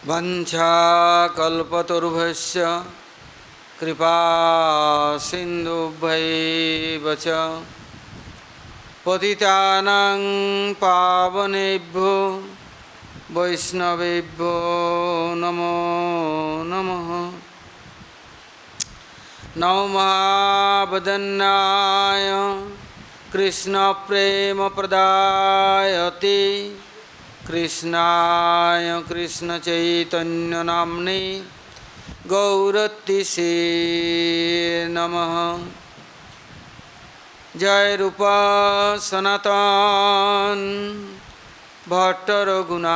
वंशाकल्पतरुभ्यश्च कृपा सिन्धुभ्यैव च पतितानां पावनेभ्यो वैष्णवेभ्यो नमो नमः। नमो महावदन्याय कृष्णप्रेमप्रदायते कृष्णाय कृष्णचैतन्यनाम्ने गौरतिसे नमः। जय रूपा सनातन भट्ट रघुनाथ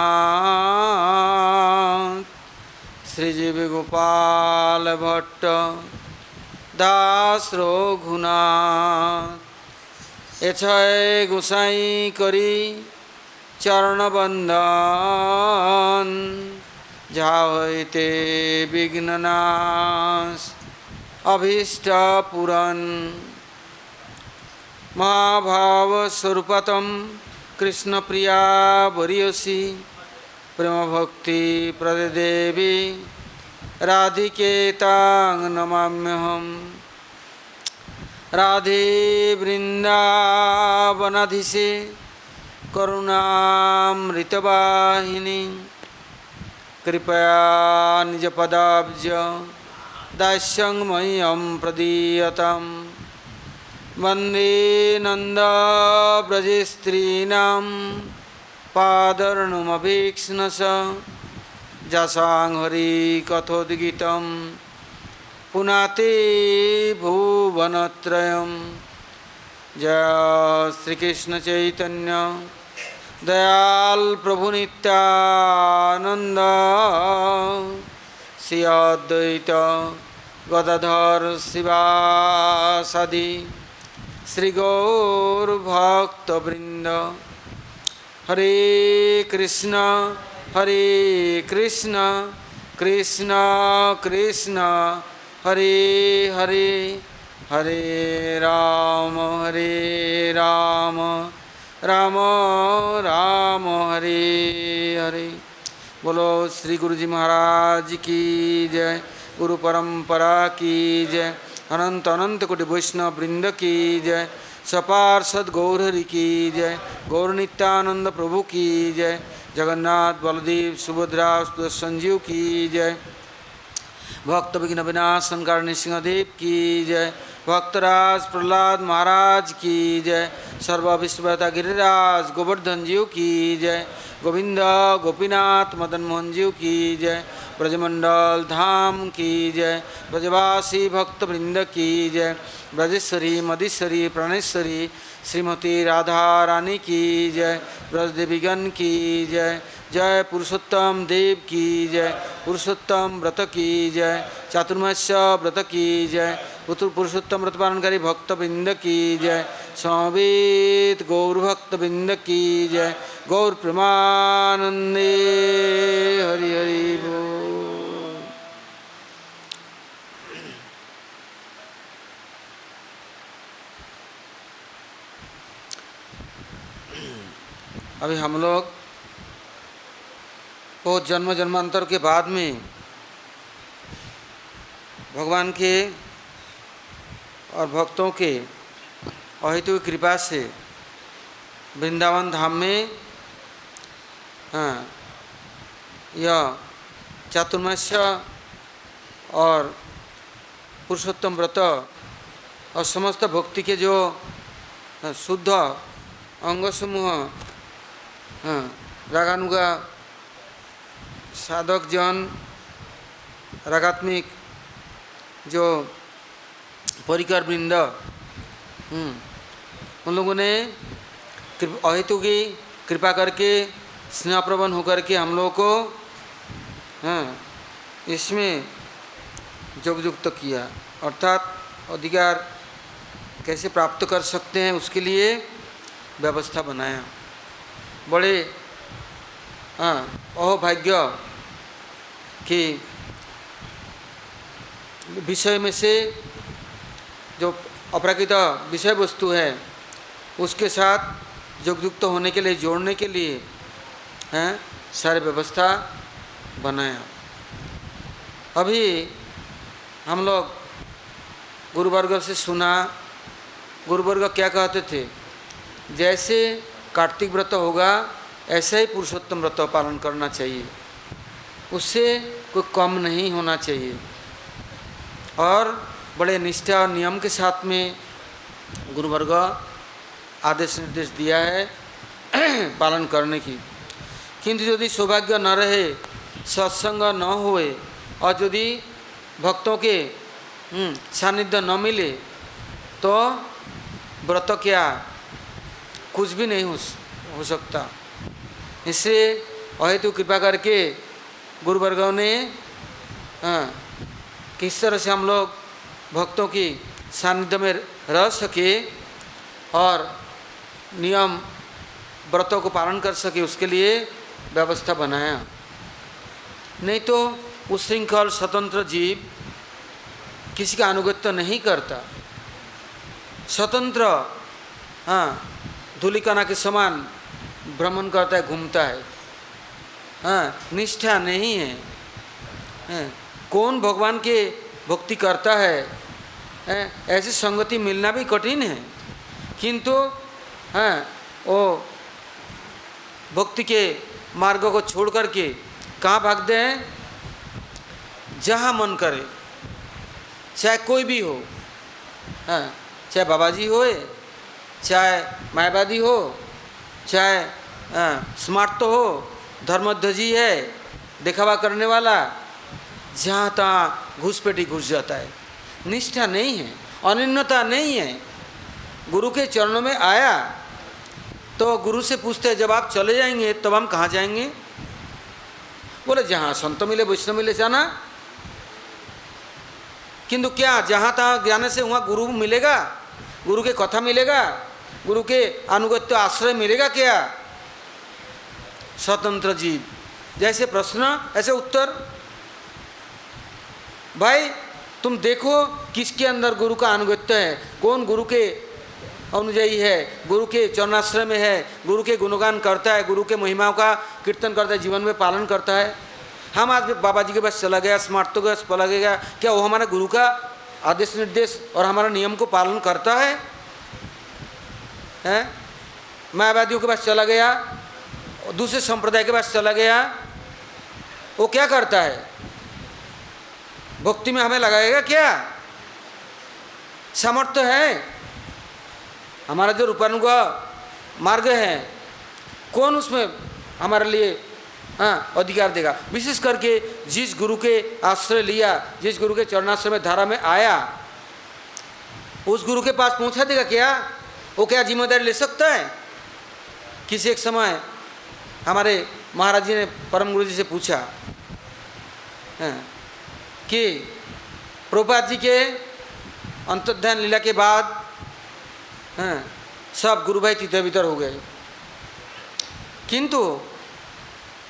श्रीजीव गोपाल भट्ट दास रघुनाथ एछय गोसाई करी चरण बंदन जाते विघ्ननाश अभीष्ट पुरन महाभाव स्वरूपतम कृष्ण प्रिया वरीयसी प्रेम भक्ति प्रदेवी राधिके तां नमाम्यहम्। राधे वृंदावनाधीशे करुणामृतवाहिनी कृपया निजपदाब्ज दास्यं मह्यं प्रदीयताम्। वन्दे नन्दव्रजस्त्रीणां पादर्णुमभीक्ष्णश जसां हरिकथोद्गीतं पुनाते भुवनत्रयं। जय श्रीकृष्ण चैतन्य दयाल प्रभु नित्यानंद श्री अद्वैत गदाधर शिवासादि श्री गौर भक्तवृंद। हरे कृष्ण कृष्ण कृष्ण हरे हरे हरे राम राम राम हरे हरे। बोलो श्री गुरु जी महाराज की जय। गुरु परंपरा की जय। अनंत अनंत कोटि वैष्णव वृंद की जय। सपार्षद गौरहरि की जय। गौर नित्यानंद प्रभु की जय। जगन्नाथ बलदेव सुभद्रा संजीव की जय। भक्त विघ्न विनाशन कारणी सिंहदेव की जय। भक्तराज प्रहलाद महाराज की जय। सर्व विश्वता गिरिराज गोवर्धन जीव की जय। गोविंद गोपीनाथ मदन मोहन जीव की जय। ब्रजमंडल धाम की जय। ब्रजवासी भक्त वृंद की जय। ब्रजेश्वरी मधीश्वरी प्राणेश्वरी श्रीमती राधा रानी की जय। ब्रजदेवीगण की जय। जय पुरुषोत्तम देव की जय। पुरुषोत्तम व्रत की जय। चातुर्मास्य व्रत की जय। पुरुषोत्तम व्रत पालनकारी भक्तवृंद की जय। समवेत गौर भक्तवृंद की जय। गौर प्रेमानंदे हरि हरि बोल। अभी हम लोग बहुत जन्म जन्मांतर के बाद में भगवान के और भक्तों के अहेतु कृपा से वृंदावन धाम में यह चातुर्मास्य और पुरुषोत्तम व्रत और समस्त भक्ति के जो शुद्ध अंग समूह रागानुगा साधक जन रागात्मिक जो परिकर वृंद उन लोगों ने अहेतु की कृपा करके स्नेहप्रवण होकर के हम लोगों को इसमें जोगयुक्त किया, अर्थात अधिकार कैसे प्राप्त कर सकते हैं उसके लिए व्यवस्था बनाया। बड़े अहोभाग्य कि विषय में से जो अपराकृत विषय वस्तु है उसके साथ जोगयुक्त होने के लिए जोड़ने के लिए सारी व्यवस्था बनाया। अभी हम लोग गुरुवर्ग से सुना, गुरुवर्ग क्या कहते थे, जैसे कार्तिक व्रत होगा ऐसा ही पुरुषोत्तम व्रत पालन करना चाहिए, उससे कोई कम नहीं होना चाहिए। और बड़े निष्ठा और नियम के साथ में गुरुवर्ग आदेश निर्देश दिया है पालन करने की। किंतु यदि सौभाग्य न रहे, सत्संग न होए और यदि भक्तों के सानिध्य न मिले तो व्रत क्या, कुछ भी नहीं हो सकता। इससे अहेतु कृपा करके गुरुवर्गों ने किस तरह से हम लोग भक्तों की सानिध्य में रह सके और नियम व्रतों को पालन कर सके, उसके लिए व्यवस्था बनाया। नहीं तो उच्छृंखल स्वतंत्र जीव किसी का अनुगत्य नहीं करता, स्वतंत्र धूलिकणा के समान भ्रमण करता है, घूमता है, निष्ठा नहीं है। कौन भगवान के भक्ति करता है, ऐसी संगति मिलना भी कठिन है। किंतु वो भक्ति के मार्गों को छोड़ करके कहाँ भागते हैं, जहाँ मन करे, चाहे कोई भी हो, चाहे बाबाजी होए, चाहे मायावादी हो, चाहे स्मार्ट तो हो, धर्मध्वजी है, दिखावा करने वाला, जहाँ तहाँ घुसपैठी घुस जाता है। निष्ठा नहीं है, अनन्यता नहीं है। गुरु के चरणों में आया तो गुरु से पूछते हैं, जब आप चले जाएंगे तब हम कहाँ जाएंगे? बोले जहाँ संत मिले वैष्णव मिले जाना। किंतु क्या जहाँ तहाँ जाने से वहाँ गुरु मिलेगा, गुरु के कथा मिलेगा, गुरु के अनुगत्य आश्रय मिलेगा क्या? स्वतंत्र जीव, जैसे प्रश्न ऐसे उत्तर। भाई तुम देखो किसके अंदर गुरु का अनुगत्य है, कौन गुरु के अनुयायी है, गुरु के चरणाश्रय में है, गुरु के गुणगान करता है, गुरु के महिमाओं का कीर्तन करता है, जीवन में पालन करता है। हम आज बाबा जी के पास चला गया, स्मार्ट तो के पास चला गया, क्या वो हमारा गुरु का आदेश निर्देश और हमारा नियम को पालन करता है? मायावादियों के पास चला गया, दूसरे संप्रदाय के पास चला गया, वो क्या करता है? भक्ति में हमें लगाएगा क्या? सामर्थ्य है? हमारा जो रूपानुग मार्ग है, कौन उसमें हमारे लिए अधिकार देगा? विशेष करके जिस गुरु के आश्रय लिया, जिस गुरु के चरणाश्रय में धारा में आया, उस गुरु के पास पहुंचा देगा क्या? वो क्या जिम्मेदारी ले सकता है? किसी एक समय हमारे महाराज जी ने परम गुरु जी से पूछा कि प्रभुपाद जी के अंतर्ध्यान लीला के बाद सब गुरु भाई तीतर भीतर हो गए, किंतु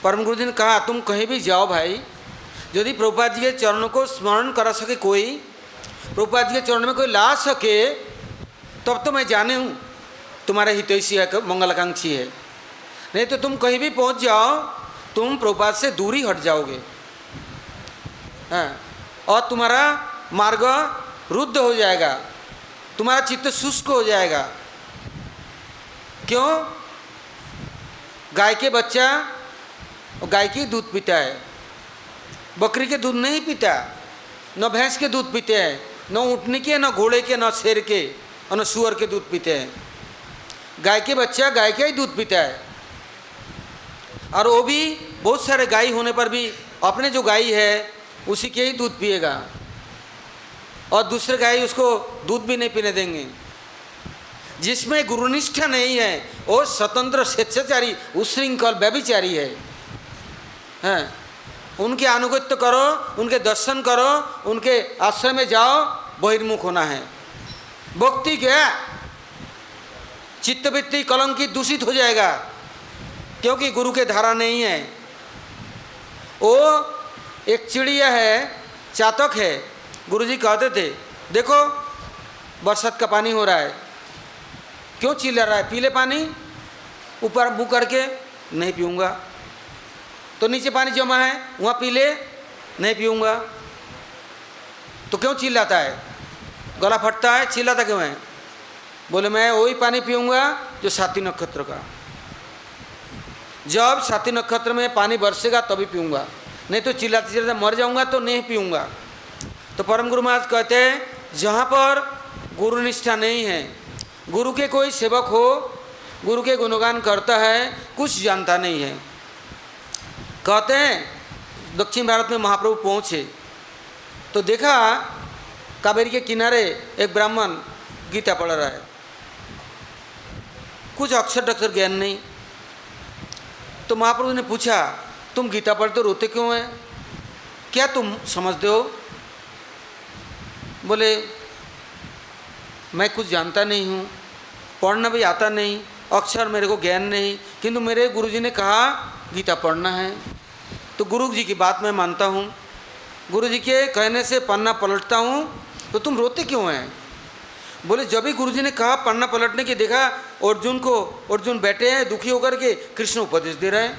परम गुरु जी ने कहा तुम कहीं भी जाओ भाई, यदि प्रभुपाद जी के चरणों को स्मरण करा सके कोई, प्रभुपाद जी के चरणों में कोई ला सके, तब तो मैं जाने हूँ तुम्हारे हितैषी है, मंगलाकांक्षी है। नहीं तो तुम कहीं भी पहुँच जाओ, तुम प्रभुपाद से दूरी हट जाओगे और तुम्हारा मार्ग रुद्ध हो जाएगा, तुम्हारा चित्त शुष्क हो जाएगा। क्यों? गाय के बच्चा गाय की दूध पीता है, बकरी के दूध नहीं पीता, न भैंस के दूध पीते हैं, न ऊँटनी के, न घोड़े के, न शेर के, और न सुअर के दूध पीते हैं। गाय के बच्चा गाय का ही दूध पीता है, और वो भी बहुत सारे गाय होने पर भी अपने जो गाय है उसी के ही दूध पिएगा, और दूसरे गाय उसको दूध भी नहीं पीने देंगे। जिसमें गुरुनिष्ठा नहीं है वो स्वतंत्र स्वेच्छाचारी उच्छृंखल व्यभिचारी है। उनके अनुगत्य करो, उनके दर्शन करो, उनके आश्रय में जाओ, बहिर्मुख होना है। भक्ति क्या? चित्तवृत्ति कलंकित दूषित हो जाएगा, क्योंकि गुरु के धारा नहीं है। वो एक चिड़िया है, चातक है। गुरुजी कहते थे देखो बरसात का पानी हो रहा है, क्यों चिल्ला रहा है? पी ले पानी। ऊपर मुँह करके नहीं पीऊँगा। तो नीचे पानी जमा है वहाँ पी ले, नहीं पीऊँगा। तो क्यों चिल्लाता है, गला फटता है, चिल्लाता क्यों है? बोले मैं वही पानी पीऊँगा जो साथी नक्षत्र का, जब साथी नक्षत्र में पानी बरसेगा तभी पीऊँगा, नहीं तो चिल्लाते चिल्लाते मर जाऊँगा तो नहीं पीऊँगा। तो परम गुरु महाराज कहते हैं जहाँ पर गुरु निष्ठा नहीं है, गुरु के कोई सेवक हो, गुरु के गुणगान करता है, कुछ जानता नहीं है। कहते हैं दक्षिण भारत में महाप्रभु पहुँचे तो देखा कावेरी के किनारे एक ब्राह्मण गीता पढ़ रहा है, कुछ अक्षर अक्षर ज्ञान नहीं। तो महाप्रभु ने पूछा तुम गीता पढ़ते रोते क्यों हैं, क्या तुम समझते हो? बोले मैं कुछ जानता नहीं हूँ, पढ़ना भी आता नहीं, अक्षर मेरे को ज्ञान नहीं, किंतु मेरे गुरुजी ने कहा गीता पढ़ना है तो गुरुजी की बात मैं मानता हूँ, गुरुजी के कहने से पन्ना पलटता हूँ, तो तुम रोते क्यों हैं? बोले जब भी गुरुजी ने कहा पन्ना पलटने की, देखा अर्जुन को, अर्जुन बैठे हैं दुखी होकर के, कृष्ण उपदेश दे रहे हैं,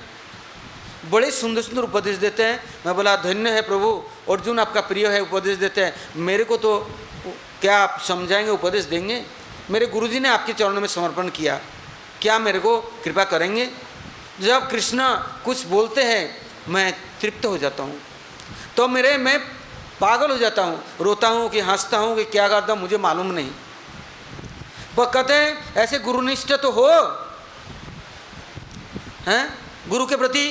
बड़े सुंदर सुंदर उपदेश देते हैं। मैं बोला धन्य है प्रभु, अर्जुन आपका प्रिय है, उपदेश देते हैं, मेरे को तो क्या आप समझाएंगे, उपदेश देंगे? मेरे गुरुजी ने आपके चरणों में समर्पण किया, क्या मेरे को कृपा करेंगे? जब कृष्ण कुछ बोलते हैं मैं तृप्त हो जाता हूँ, तो मैं पागल हो जाता हूँ, रोता हूँ कि हंसता हूँ कि क्या करता हूँ मुझे मालूम नहीं। वो कहते हैं ऐसे गुरुनिष्ठ तो हो, हैं गुरु के प्रति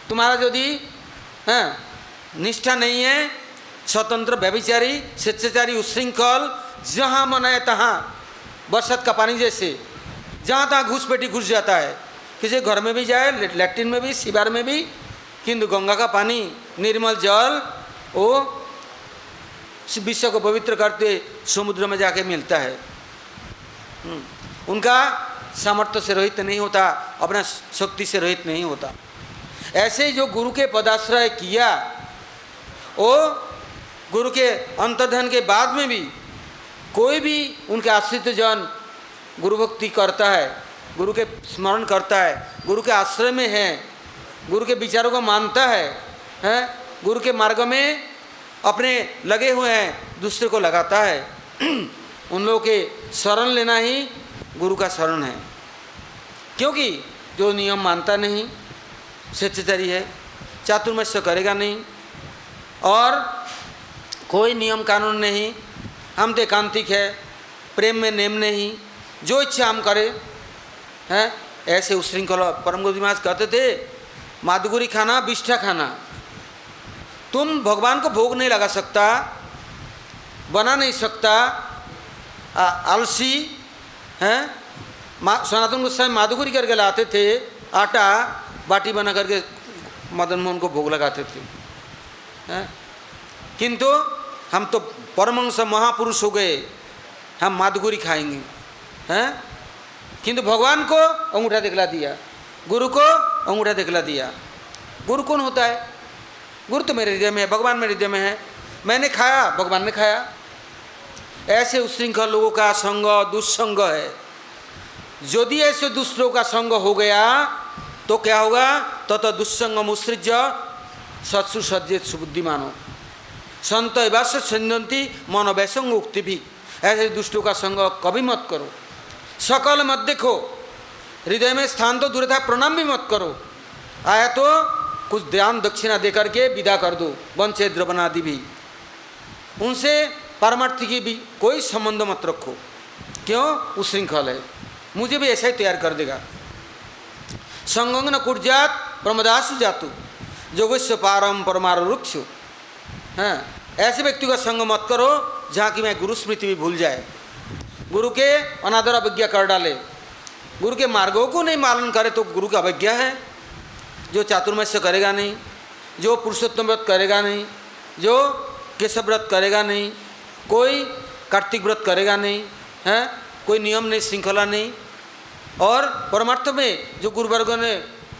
तुम्हारा यदि निष्ठा नहीं है, स्वतंत्र व्यभिचारी स्वेच्छाचारी उच्छृंखल, जहाँ मन है तहाँ बरसात का पानी जैसे जहाँ तहाँ घुसपैठी घुस जाता है, किसी घर में भी जाए, लैट्रिन में भी, शिवार में भी, किंतु गंगा का पानी निर्मल जल वो विश्व को पवित्र करते समुद्र में जाके मिलता है। उनका सामर्थ्य से रहित नहीं होता, अपना शक्ति से रहित नहीं होता। ऐसे जो गुरु के पदाश्रय किया, वो गुरु के अंतर्धान के बाद में भी कोई भी उनके आश्रित जन गुरु भक्ति करता है, गुरु के स्मरण करता है, गुरु के आश्रय में है, गुरु के विचारों को मानता है, गुरु के मार्ग में अपने लगे हुए हैं, दूसरे को लगाता है, उन लोगों के शरण लेना ही गुरु का शरण है। क्योंकि जो नियम मानता नहीं, स्वेच्छाचारी है, चातुर्मास्य करेगा नहीं, और कोई नियम कानून नहीं, हम तो एकांतिक है, प्रेम में नेम नहीं, जो इच्छा हम करें, हैं ऐसे उच्छृंखल। परम गुरु महाराज कहते थे माधुगुरी खाना बिष्ठा खाना, तुम भगवान को भोग नहीं लगा सकता, बना नहीं सकता, आलसी हैं। सनातन गोस्वामी माधुगुरी करके लाते थे, आटा बाटी बना करके मदन मोहन को भोग लगाते थे, हैं। किंतु हम तो परमहंस महापुरुष हो गए, हम माधुगुरी खाएंगे, हैं। किंतु भगवान को अंगूठा दिखला दिया, गुरु को अंगूठा दिखला दिया। गुरु कौन होता है? गुरु तो मेरे हृदय में है, भगवान मेरे हृदय में है, मैंने खाया, भगवान ने खाया। ऐसे उच्छृंखल लोगों का संग दुस्संग है। यदि ऐसे दुष्टों का संग हो गया तो क्या होगा? तत दुस्संगम उत्सृज्य सत्सु सज्जित सुबुद्धिमानो संत एवास्य संजंती मन वैसंग उक्ति भी। ऐसे दुष्टों का संग कभी मत करो, सकल मत देखो, हृदय में स्थान तो दूर था, प्रणाम भी मत करो, आया तो कुछ दान दक्षिणा दे करके विदा कर दो, वंशे द्रवनादि भी। उनसे पारमार्थी की भी कोई संबंध मत रखो, क्यों? उच्छृंखल है, मुझे भी ऐसा ही तैयार कर देगा। संगंग न कुर्जात प्रमदासु जातु जोगस्व पारम परमारु रुक्षु। हाँ, ऐसे व्यक्ति का संग मत करो जहाँ की मैं गुरु स्मृति भी भूल जाए, गुरु के अनादर अवज्ञा कर डाले, गुरु के मार्गों को नहीं पालन करे तो गुरु की अवज्ञा है। जो चातुर्मास्य करेगा नहीं, जो पुरुषोत्तम व्रत करेगा नहीं, जो केशव व्रत करेगा नहीं, कोई कार्तिक व्रत करेगा नहीं, है कोई नियम नहीं, श्रृंखला नहीं, और परमार्थ में जो गुरुवर्ग ने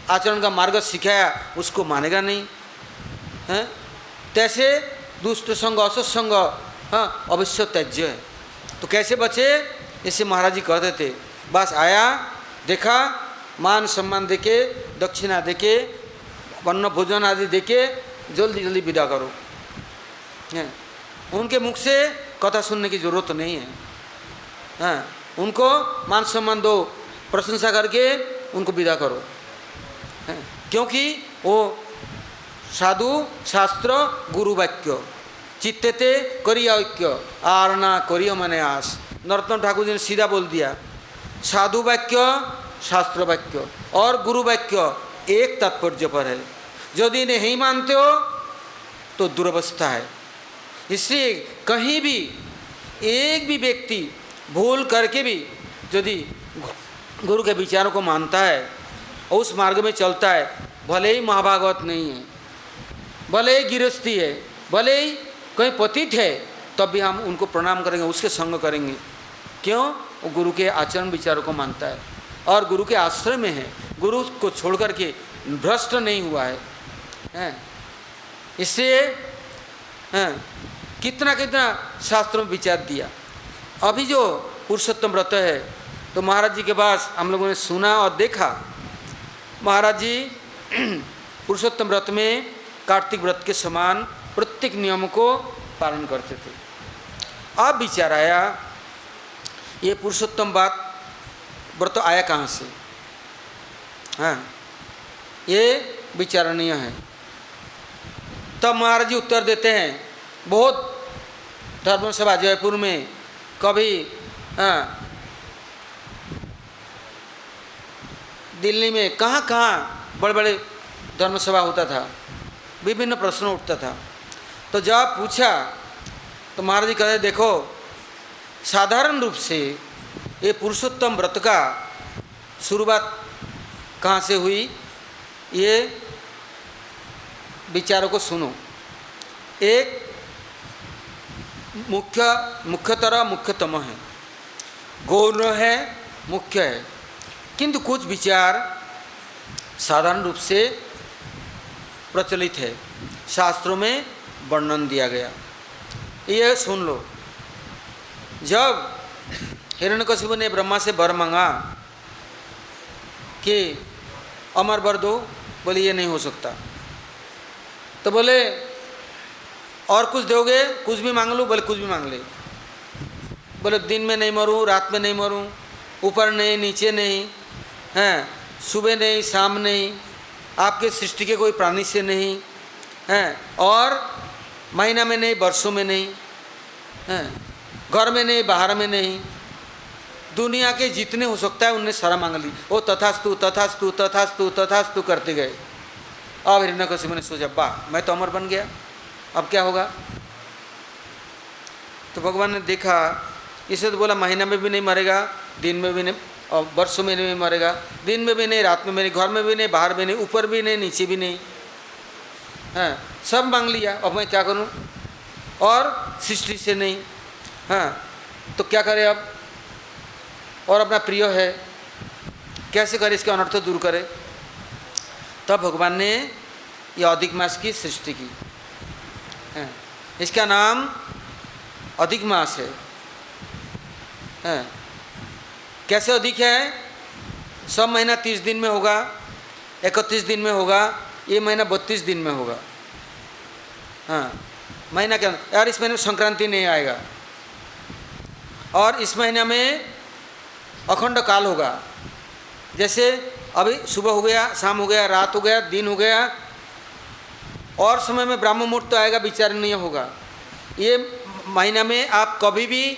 आचरण का मार्ग सिखाया उसको मानेगा नहीं, है तैसे दुष्ट संग असत्संग हाँ अवश्य त्याज्य है। तो कैसे बचे? इसे महाराज जी कहते थे, बस आया, देखा, मान सम्मान देके, दक्षिणा देके, वर्ण भोजन आदि देके जल्दी जल्दी विदा करो। हैं, उनके मुख से कथा सुनने की जरूरत नहीं है। हाँ, उनको मान सम्मान दो, प्रशंसा करके उनको विदा करो। हैं, क्योंकि वो साधु शास्त्र गुरु वाक्य चित्तेते करिया ऐक्य आरना करियो मने आस। नरोत्तम ठाकुर जी ने सीधा बोल दिया, साधु वाक्य शास्त्र वाक्य और गुरु वाक्य एक तात्पर्य पर है। यदि नहीं मानते हो तो दुर्वस्था है। इसलिए कहीं भी एक भी व्यक्ति भूल करके भी यदि गुरु के विचारों को मानता है और उस मार्ग में चलता है, भले ही महाभागवत नहीं है, भले ही गृहस्थी है, भले ही कहीं पतित है, तब भी हम उनको प्रणाम करेंगे, उसके संग करेंगे। क्यों? वो गुरु के आचरण विचारों को मानता है और गुरु के आश्रय में है, गुरु को छोड़ करके भ्रष्ट नहीं हुआ है। इससे कितना कितना शास्त्रों में विचार दिया। अभी जो पुरुषोत्तम व्रत है तो महाराज जी के पास हम लोगों ने सुना और देखा, महाराज जी पुरुषोत्तम व्रत में कार्तिक व्रत के समान प्रत्येक नियम को पालन करते थे। अब विचार आया ये पुरुषोत्तम व्रत आया कहाँ से? हाँ, ये विचारणीय है। तब महाराज जी उत्तर देते हैं, बहुत धर्मसभा जयपुर में कभी दिल्ली में कहाँ कहाँ बड़े बड़े धर्मसभा होता था, विभिन्न प्रश्न उठता था। तो जब पूछा तो महाराज जी कहते देखो, साधारण रूप से ये पुरुषोत्तम व्रत का शुरुआत कहाँ से हुई, ये विचारों को सुनो। एक मुख्यतम है, गौण है, मुख्य है, किंतु कुछ विचार साधारण रूप से प्रचलित है, शास्त्रों में वर्णन दिया गया। ये सुन लो। जब हिरण्यकशिपु ने ब्रह्मा से वर मांगा कि अमर वर दो, बोले ये नहीं हो सकता। तो बोले और कुछ दोगे? कुछ भी मांग लो। बोले कुछ भी मांग ले। बोले दिन में नहीं मरूं, रात में नहीं मरूं, ऊपर नहीं नीचे नहीं, हैं, सुबह नहीं शाम नहीं, आपके सृष्टि के कोई प्राणी से नहीं, हैं, और महीना में नहीं, वर्षों में नहीं, हैं, घर में नहीं, बाहर में नहीं, दुनिया के जितने हो सकता है उनने सारा मांग ली। वो तथास्तु तथास्तु तथास्तु तथास्तु करते गए। अब हिरण्यकशिपु ने सोचा, वाह मैं तो अमर बन गया, अब क्या होगा? तो भगवान ने देखा, इसे तो बोला महीना में भी नहीं मरेगा, दिन में भी नहीं, और वर्षों में नहीं मरेगा, दिन में भी नहीं, रात में भी नहीं, घर में भी नहीं, बाहर भी नहीं, ऊपर भी नहीं, नीचे भी नहीं, हाँ सब मांग लिया, अब मैं क्या करूं? और सृष्टि से नहीं, हाँ तो क्या करे अब? और अपना प्रिय है, कैसे करे इसके अनर्थ दूर करे? तब भगवान ने यह अधिक मास की सृष्टि की। इसका नाम अधिक मास है। कैसे अधिक है? सब महीना 30 दिन में होगा, 31 दिन में होगा, ये महीना 32 दिन में होगा। हाँ महीना क्या यार, इस महीने में संक्रांति नहीं आएगा, और इस महीना में अखंड काल होगा। जैसे अभी सुबह हो गया, शाम हो गया, रात हो गया, दिन हो गया, और समय में ब्राह्म मुहूर्त तो आएगा, विचारणीय होगा। ये महीना में आप कभी भी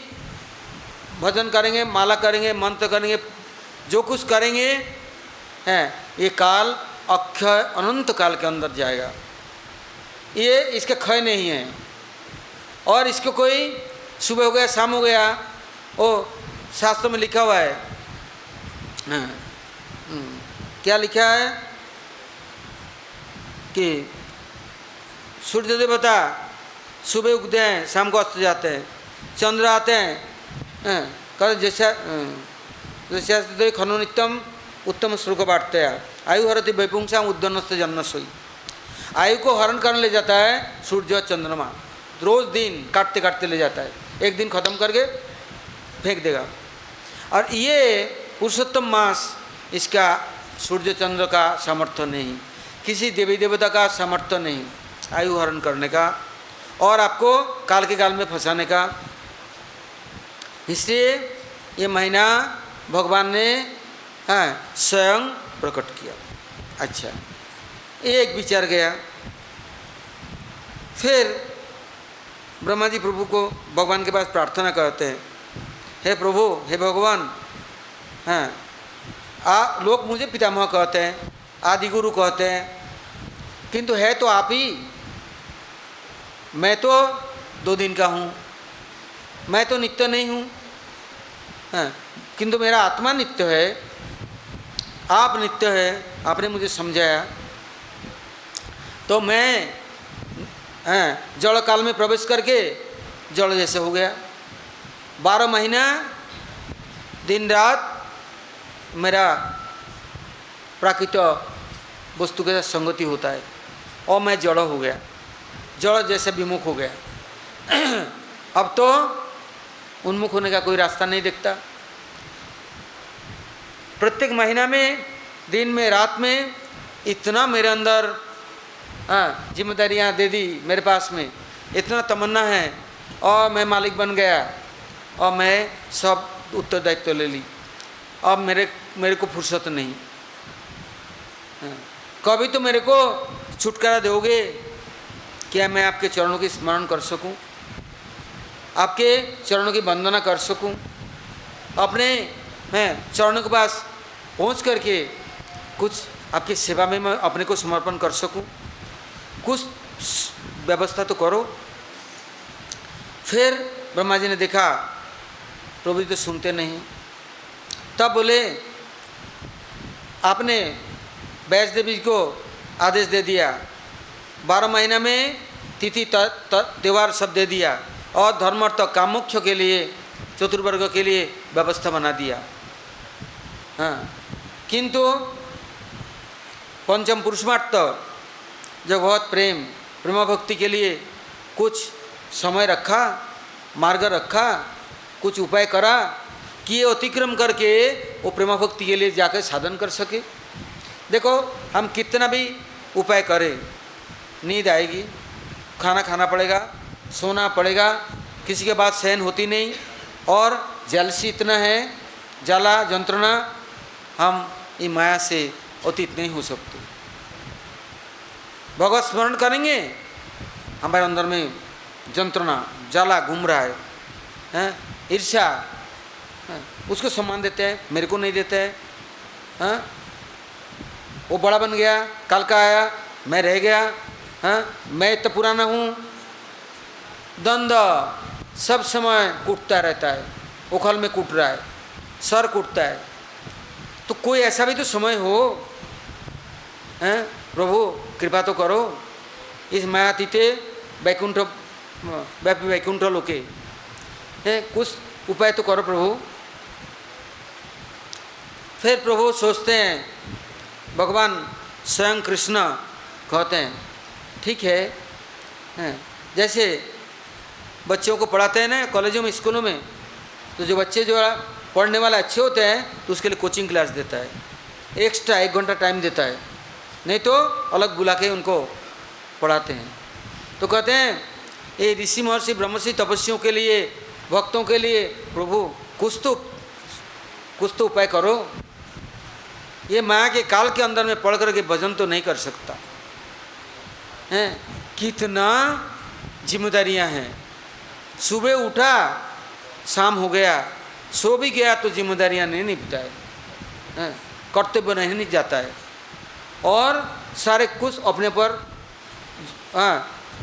भजन करेंगे, माला करेंगे, मंत्र करेंगे, जो कुछ करेंगे हैं, ये काल अक्षय अनंत काल के अंदर जाएगा। ये इसके क्षय नहीं है। और इसको कोई सुबह हो गया, शाम हो गया, वो शास्त्रों में लिखा हुआ है। हाँ क्या लिखा है कि सूर्य देवता सुबह उगते हैं, शाम को अस्त जाते हैं, चंद्र आते हैं, कर जैसे खनो नित्यम उत्तम श्लोक बांटते हैं, आयु हरति वैपुंसा उद्दनस्त जन्म सोई। आयु को हरण करने ले जाता है सूर्य और चंद्रमा, रोज दिन काटते काटते ले जाता है, एक दिन खत्म करके फेंक देगा। और ये पुरुषोत्तम मास, इसका सूर्य चंद्र का सामर्थ्य नहीं, किसी देवी देवता का सामर्थ्य नहीं आयु हरण करने का और आपको काल के गाल में फंसाने का। इसलिए ये महीना भगवान ने स्वयं प्रकट किया। अच्छा, एक विचार गया। फिर ब्रह्मा जी प्रभु को भगवान के पास प्रार्थना करते हैं, हे प्रभु, हे भगवान, लोग मुझे पितामह कहते हैं, आदि गुरु कहते हैं, किंतु है तो आप ही। मैं तो 2 दिन का हूँ, मैं तो नित्य नहीं हूँ, किंतु मेरा आत्मा नित्य है, आप नित्य है, आपने मुझे समझाया। तो मैं जड़ काल में प्रवेश करके जड़ जैसे हो गया। 12 महीना दिन रात मेरा प्राकृत वस्तु के साथ संगति होता है और मैं जड़ हो गया, जड़ जैसे विमुख हो गया। अब तो उन्मुख होने का कोई रास्ता नहीं दिखता। प्रत्येक महीना में, दिन में, रात में इतना मेरे अंदर जिम्मेदारियाँ दे दी मेरे पास में, इतना तमन्ना है और मैं मालिक बन गया और मैं सब उत्तरदायित्व ले ली। अब मेरे को फुर्सत नहीं। कभी तो मेरे को छुटकारा दोगे क्या मैं आपके चरणों की स्मरण कर सकूं, आपके चरणों की वंदना कर सकूं, अपने चरणों के पास पहुंच करके कुछ आपकी सेवा में मैं अपने को समर्पण कर सकूं, कुछ व्यवस्था तो करो। फिर ब्रह्मा जी ने देखा प्रभु जी तो सुनते नहीं। तब बोले, आपने वैष्णव देवी को आदेश दे दिया, 12 महीना में तिथि त्यौहार सब दे दिया और धर्म अर्थ कामोक्ष के लिए, चतुर्वर्ग के लिए व्यवस्था बना दिया। किंतु पंचम पुरुषार्थ जो बहुत प्रेम भक्ति के लिए कुछ समय रखा, मार्ग रखा, कुछ उपाय करा कि ये अतिक्रम करके वो प्रेम भक्ति के लिए जाकर साधन कर सके। देखो हम कितना भी उपाय करें, नींद आएगी, खाना खाना पड़ेगा, सोना पड़ेगा, किसी के बात सहन होती नहीं और जलसी इतना है, जला जंत्रणा, हम ये माया से अतीत नहीं हो सकते। भगवत स्मरण करेंगे, हमारे अंदर में जंत्रणा जाला घूम रहा है, ईर्ष्या, उसको सम्मान देते हैं, मेरे को नहीं देते हैं, वो बड़ा बन गया, कल का आया, मैं रह गया, मैं इतना पुराना हूँ, द्वंद सब समय कूटता रहता है, उखल में कूट रहा है, सर कूटता है। तो कोई ऐसा भी तो समय हो, प्रभु कृपा तो करो, इस मायातीते वैकुंठ व्यापी वैकुंठ लोके, कुछ उपाय तो करो प्रभु। फिर प्रभु सोचते हैं, भगवान स्वयं कृष्ण कहते हैं, ठीक है, जैसे बच्चों को पढ़ाते हैं ना कॉलेजों में, स्कूलों में, तो जो बच्चे जो पढ़ने वाले अच्छे होते हैं तो उसके लिए कोचिंग क्लास देता है, एक्स्ट्रा 1 घंटा टाइम देता है, नहीं तो अलग बुला के उनको पढ़ाते हैं। तो कहते हैं ये ऋषि महर्षि ब्रह्मर्षि तपस्वियों के लिए, भक्तों के लिए प्रभु कुछ तो उपाय करो। ये माया के काल के अंदर में पढ़ करके भजन तो नहीं कर सकता है, कितना जिम्मेदारियां हैं। सुबह उठा, शाम हो गया, सो भी गया तो जिम्मेदारियां नहीं निपटाए, कर्तव्य नहीं जाता है और सारे कुछ अपने पर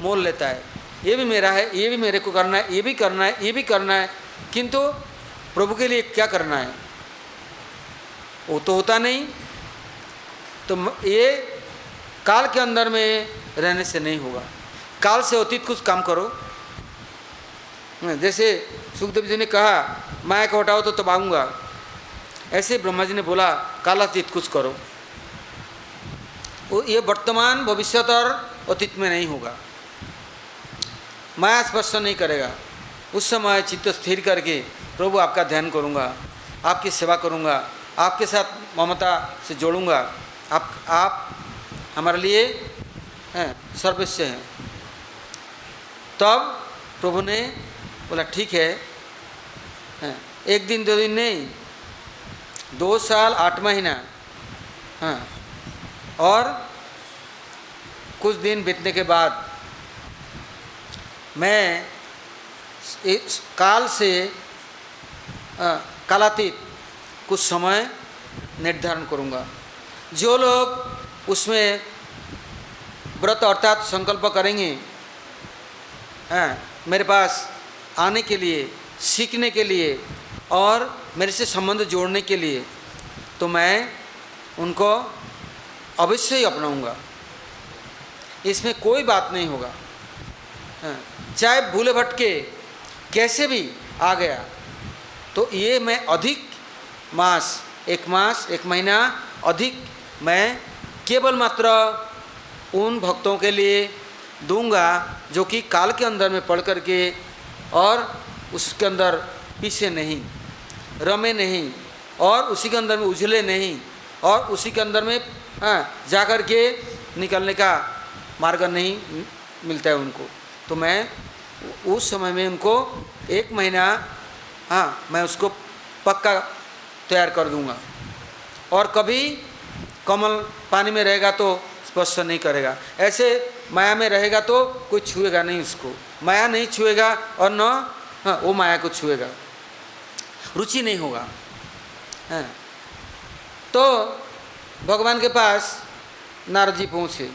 मोल लेता है। ये भी मेरा है, ये भी मेरे को करना है, ये भी करना है, ये भी करना है, किंतु प्रभु के लिए क्या करना है वो तो होता नहीं। तो ये काल के अंदर में रहने से नहीं होगा, काल से अतीत कुछ काम करो। जैसे सुखदेव जी ने कहा माया को हटाओ तो तब आऊँगा, ऐसे ब्रह्मा जी ने बोला कालातीत कुछ करो। वो ये वर्तमान भविष्यत और अतीत में नहीं होगा, माया स्पर्श नहीं करेगा। उस समय चित्त स्थिर करके प्रभु आपका ध्यान करूँगा, आपकी सेवा करूँगा, आपके साथ ममता से जोड़ूंगा, आप हमारे लिए सर्वस्व है। तब प्रभु ने बोला ठीक है, एक दिन 2 दिन नहीं, 2 साल 8 महीना, और कुछ दिन बीतने के बाद मैं इस काल से कालातीत कुछ समय निर्धारण करूँगा। जो लोग उसमें व्रत अर्थात संकल्प करेंगे मेरे पास आने के लिए, सीखने के लिए और मेरे से संबंध जोड़ने के लिए, तो मैं उनको अवश्य ही अपनाऊंगा। इसमें कोई बात नहीं होगा। चाहे भूले भटके कैसे भी आ गया, तो ये मैं अधिक मास, 1 मास 1 महीना अधिक मैं केवल मात्र उन भक्तों के लिए दूंगा जो कि काल के अंदर में पढ़ करके और उसके अंदर पीछे नहीं, रमे नहीं, और उसी के अंदर में उजले नहीं, और उसी के अंदर में जा कर के निकलने का मार्ग नहीं मिलता है उनको। तो मैं उस समय में उनको 1 महीना मैं उसको पक्का तैयार कर दूंगा। और कभी कमल पानी में रहेगा तो स्पर्श नहीं करेगा, ऐसे माया में रहेगा तो कोई छुएगा नहीं उसको, माया नहीं छुएगा और न वो माया को छुएगा, रुचि नहीं होगा। तो भगवान के पास नारद जी पहुँचे,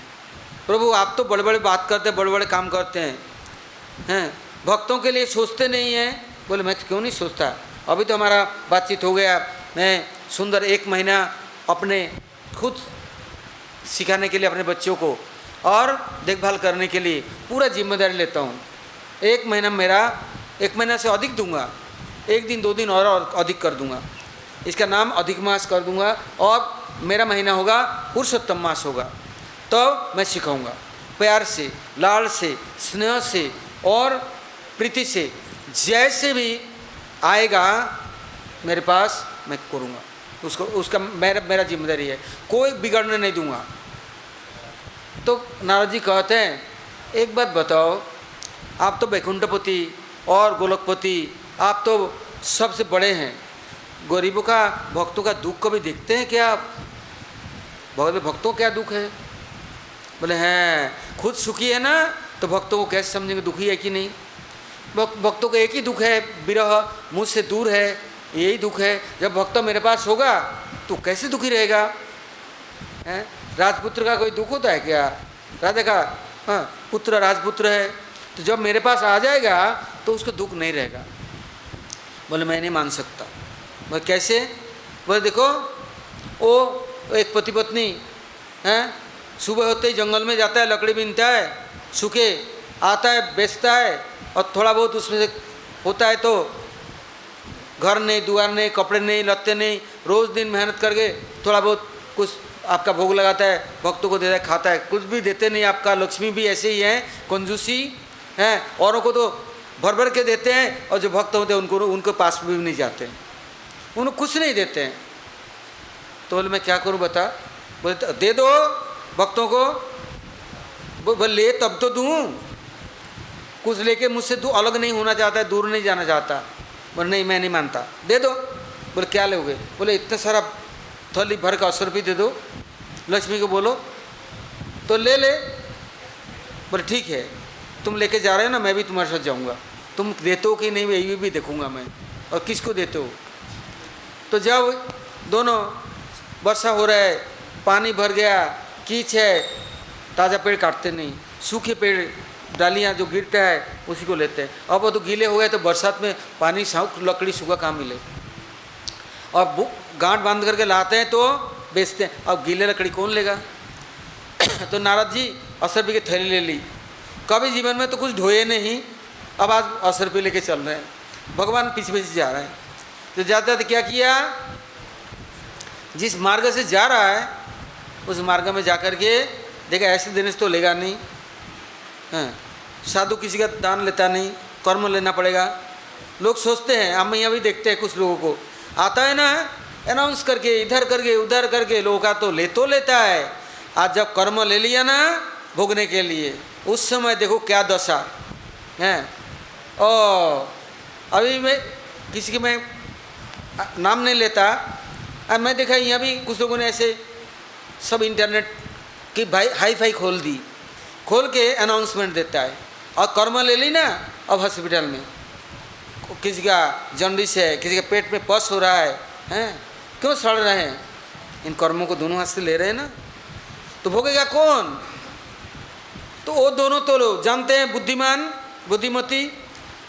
प्रभु आप तो बड़े बड़े बात करते हैं, बड़े बड़े काम करते हैं, भक्तों के लिए सोचते नहीं हैं। बोले मैं क्यों नहीं सोचता, अभी तो हमारा बातचीत हो गया, मैं सुंदर 1 महीना अपने खुद सिखाने के लिए अपने बच्चों को और देखभाल करने के लिए पूरा जिम्मेदारी लेता हूँ। 1 महीना मेरा 1 महीना से अधिक दूंगा, 1 दिन 2 दिन और अधिक कर दूंगा, इसका नाम अधिक मास कर दूंगा, और मेरा महीना होगा पुरुषोत्तम मास होगा। तो मैं सिखाऊंगा प्यार से, लाड़ से, स्नेह से और प्रीति से, जैसे भी आएगा मेरे पास मैं करूँगा उसको, उसका मेरा जिम्मेदारी है, कोई बिगड़ने नहीं दूंगा। तो नारद जी कहते हैं एक बात बताओ, आप तो वैकुंठपति और गोलकपति, आप तो सबसे बड़े हैं, गरीबों का, भक्तों का दुख कभी देखते हैं क्या आप? बोले भक्तों क्या दुख है? बोले हैं, खुद सुखी है ना, तो भक्तों को कैसे समझेंगे दुखी है कि नहीं? भक्तों को एक ही दुख है, विरह, मुझसे दूर है, यही दुख है। जब भक्त मेरे पास होगा तो कैसे दुखी रहेगा? राजपुत्र का कोई दुख होता है क्या? राजा का पुत्र राजपुत्र है, तो जब मेरे पास आ जाएगा तो उसको दुख नहीं रहेगा। बोले मैं नहीं मान सकता। बोले कैसे? बोले देखो, वो एक पति पत्नी सुबह होते ही जंगल में जाता है, लकड़ी बीनता है, सूखे आता है, बेचता है, और थोड़ा बहुत उसमें से होता है तो घर नहीं, दुआर नहीं, कपड़े नहीं, लत्ते नहीं, रोज़ दिन मेहनत करके थोड़ा बहुत कुछ आपका भोग लगाता है, भक्तों को देता है, खाता है, कुछ भी देते नहीं। आपका लक्ष्मी भी ऐसे ही है, कंजूसी है, औरों को तो भर भर के देते हैं, और जो भक्त होते हैं उनको पास भी नहीं जाते हैं, उनको कुछ नहीं देते हैं। तो बोले मैं क्या करूं बता? बोले दे दो भक्तों को। बोले ले तब तो दूं, कुछ लेके मुझसे अलग नहीं होना चाहता है, दूर नहीं जाना चाहता। बोले नहीं मैं नहीं मानता, दे दो। बोले क्या लोगे? बोले इतना सारा थैली भर का 80 रुपये दे दो, लक्ष्मी को बोलो तो ले ले। बोले ठीक है, तुम लेके जा रहे हो ना, मैं भी तुम्हारे साथ जाऊंगा, तुम देते हो कि नहीं ये भी देखूंगा मैं, और किसको देते हो। तो जब दोनों, वर्षा हो रहा है, पानी भर गया, कीच है, ताज़ा पेड़ काटते नहीं, सूखे पेड़ डालियाँ जो गिरता है उसी को लेते हैं। अब वो तो गीले हो गए तो बरसात में पानी लकड़ी सूखा कहाँ मिले, और गांठ बांध करके लाते हैं तो बेचते हैं। अब गीले लकड़ी कौन लेगा? तो नारद जी 80 रुपये की थैली ले ली, कभी जीवन में तो कुछ ढोए नहीं, अब आज 80 रुपये लेके चल रहे हैं, भगवान पीछे पीछे जा रहे हैं। तो जाते तो क्या किया, जिस मार्ग से जा रहा है उस मार्ग में जाकर के देखा ऐसे देने से तो लेगा नहीं, साधु किसी का दान लेता नहीं, कर्म लेना पड़ेगा। लोग सोचते हैं, हम यहाँ भी देखते हैं कुछ लोगों को आता है ना, अनाउंस करके इधर करके उधर करके लोगों का तो लेता है, आज जब कर्म ले लिया ना भोगने के लिए, उस समय देखो क्या दशा है। ओ अभी मैं किसी के मैं नाम नहीं लेता, अब मैं देखा यहाँ भी कुछ लोगों ने ऐसे सब इंटरनेट की भाई हाई फाई खोल दी, खोल के अनाउंसमेंट देता है, और कर्म ले ली ना अब हॉस्पिटल में, किसी का जॉन्डिस है, किसी के पेट में पस हो रहा है, हैं क्यों सड़ रहे हैं? इन कर्मों को दोनों हाथ से ले रहे हैं ना, तो भोगेगा कौन? तो वो दोनों तो लोग जानते हैं, बुद्धिमान बुद्धिमती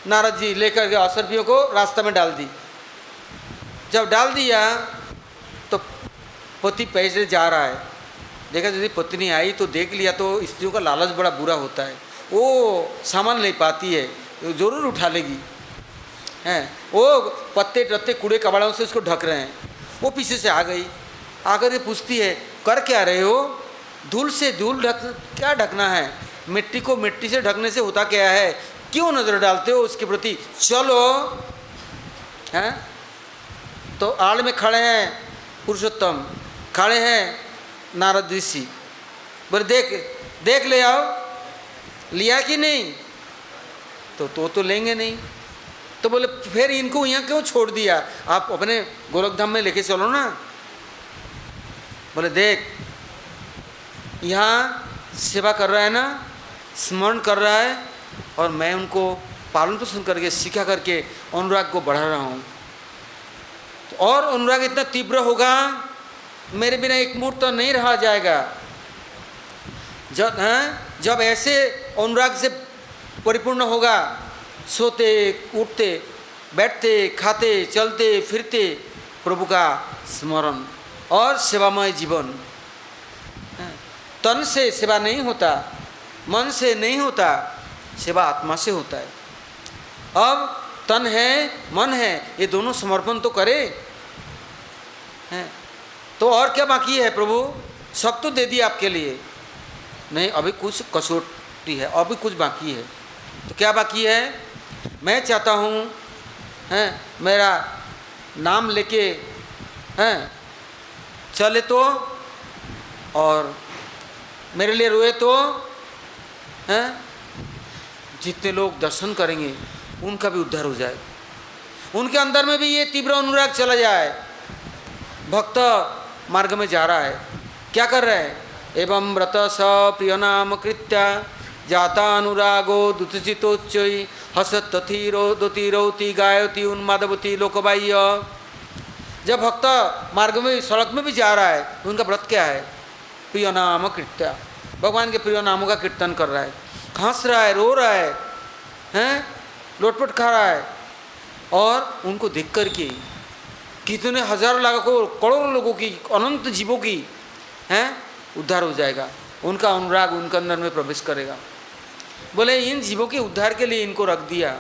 नारद जी लेकर के असर्पियों को रास्ता में डाल दी। जब डाल दिया तो पति पैसे जा रहा है, देखा यदि पत्नी आई तो देख लिया तो स्त्रियों का लालच बड़ा बुरा होता है, वो सामान नहीं पाती है, ज़रूर उठा लेगी, हैं वो पत्ते टत्ते कूड़े कबाड़ों से उसको ढक रहे हैं। वो पीछे से आ गई, आकर के पूछती है कर क्या रहे हो? धूल से धूल ढक, क्या ढकना है? मिट्टी को मिट्टी से ढकने से होता क्या है, क्यों नज़र डालते हो उसके प्रति? चलो, हैं तो आड़ में खड़े हैं पुरुषोत्तम, खड़े हैं नारद ऋषि, बोले देख देख ले आओ, लिया कि नहीं? तो लेंगे नहीं, तो बोले फिर इनको यहाँ क्यों छोड़ दिया, आप अपने गोरखधाम में लेके चलो ना। बोले देख यहाँ सेवा कर रहा है ना, स्मरण कर रहा है, और मैं उनको पालन पोषण करके सिखा करके अनुराग को बढ़ा रहा हूँ, और अनुराग इतना तीव्र होगा मेरे बिना एक मुहूर्त तो नहीं रहा जाएगा। जब ऐसे अनुराग से परिपूर्ण होगा, सोते उठते बैठते खाते चलते फिरते प्रभु का स्मरण और सेवामय जीवन। तन से सेवा नहीं होता, मन से नहीं होता, सेवा आत्मा से होता है। अब तन है मन है, ये दोनों समर्पण तो करे हैं, तो और क्या बाकी है प्रभु? सब तो दे दिया आपके लिए, नहीं अभी कुछ कसौटी है, अभी कुछ बाकी है। तो क्या बाकी है? मैं चाहता हूँ हैं मेरा नाम लेके हैं चले तो, और मेरे लिए रोए तो, हैं जितने लोग दर्शन करेंगे उनका भी उद्धार हो जाए, उनके अंदर में भी ये तीव्र अनुराग चला जाए। भक्त मार्ग में जा रहा है, क्या कर रहा है? एवं व्रत स प्रिय नाम कृत्या जाता अनुरागो दुतचितोच्चयी हसतीरोति गायती उन्मादवती लोकबाह्य। जब भक्त मार्ग में सड़क में भी जा रहा है तो उनका व्रत क्या है? प्रिय नाम कृत्या, भगवान के प्रिय नामों का कीर्तन कर रहा है, हंस रहा है, रो रहा है, हैं लोटपट खा रहा है, और उनको देख कर के कितने हजारों लाखों करोड़ों लोगों की, अनंत जीवों की हैं उद्धार हो जाएगा, उनका अनुराग उनके अंदर में प्रवेश करेगा। बोले इन जीवों के उद्धार के लिए इनको रख दिया,